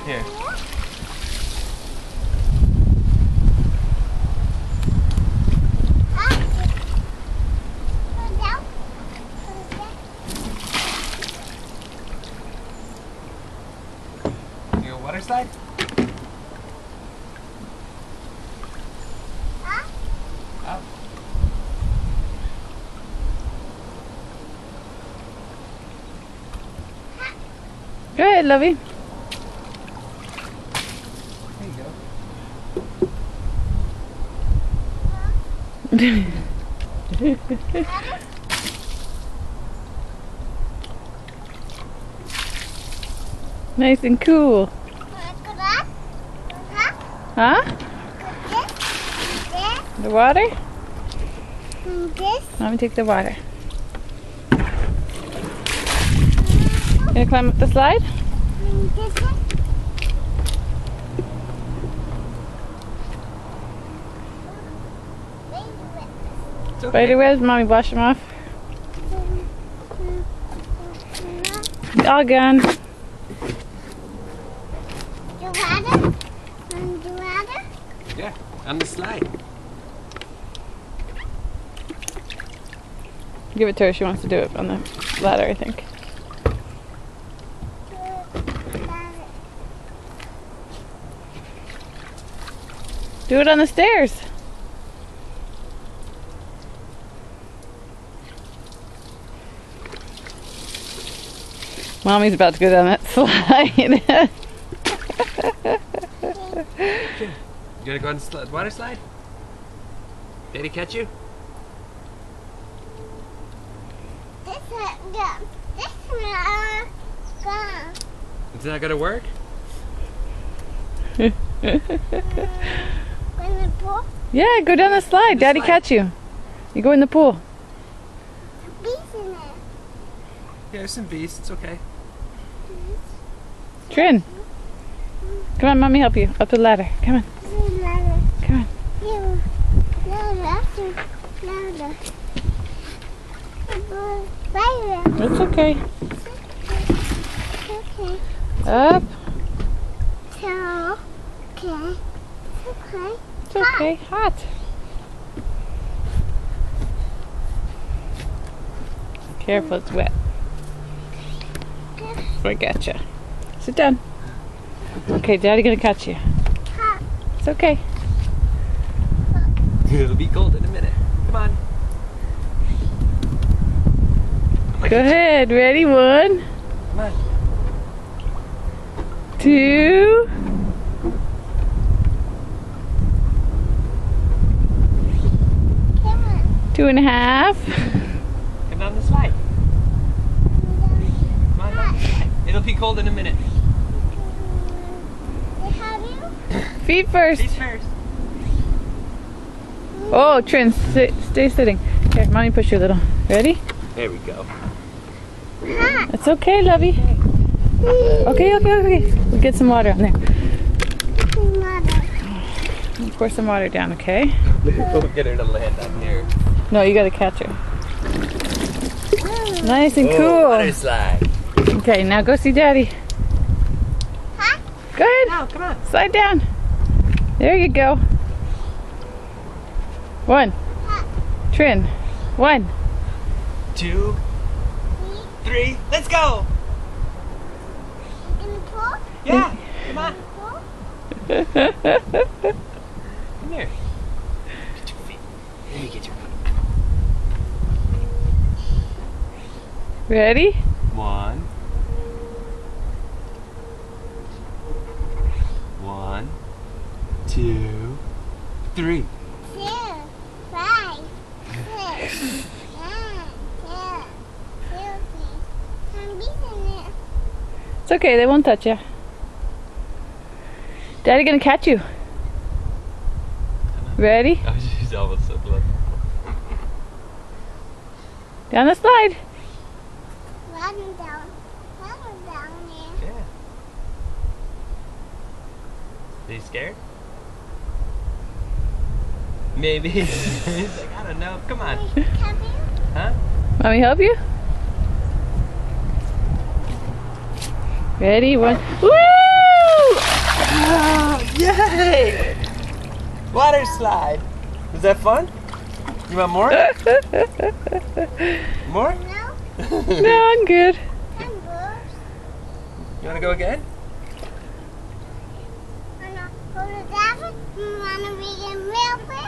Here. You go water slide? Up. Go ahead, Lovey. There you go. Nice and cool. Huh? The water? Let me take the water. Gonna climb up the slide? It's okay. Spider webs, mommy wash them off. All gone. Yeah, on the slide. Give it to her, she wants to do it on the ladder, I think. Do it on the stairs. Mommy's about to go down that slide. You gonna go on the water slide? Daddy catch you? Is that gonna work? Yeah, go down the slide. Daddy catch you. You go in the pool. Yeah, there's some bees. It's okay. Trin. Come on, mommy help you. Up the ladder. Come on. Come on. It's okay. Up. It's okay. Hot. Careful, it's wet. I gotcha. Sit down. Okay, Daddy gonna catch you. It's okay. It'll be cold in a minute. Come on. Go ahead. Ready? 1, Come on. 2. Two and a half. Come down the slide. Come on down the slide. It'll be cold in a minute. Feet first. Feet first. Oh, Trin, stay sitting. Here, mommy push you a little. Ready? There we go. It's okay, lovey. Okay. We'll get some water on there. We'll pour some water down, okay? We'll get her to land on here. No, you gotta catch her. Nice and Water cool. slide. Okay, now go see Daddy. Go ahead. Now, come on. Slide down. There you go. 1. Trin. 1. 2, 3, let's go! Yeah, come on. Come here. Get your feet. Let me get your feet. Ready? 1. 1, 2, 3. It's okay, they won't touch you. Daddy gonna catch you. Ready? Oh, she's almost so close. Down the slide. Yeah. Are you scared? Maybe. He's like, I don't know. Come on. Huh? Mommy help you? Ready? 1. Woo! Wow! Yay! Water slide. Was that fun? You want more? More? No, No, I'm good. I'm good. You want to go again? Wanna go to David? You wanna read a milk?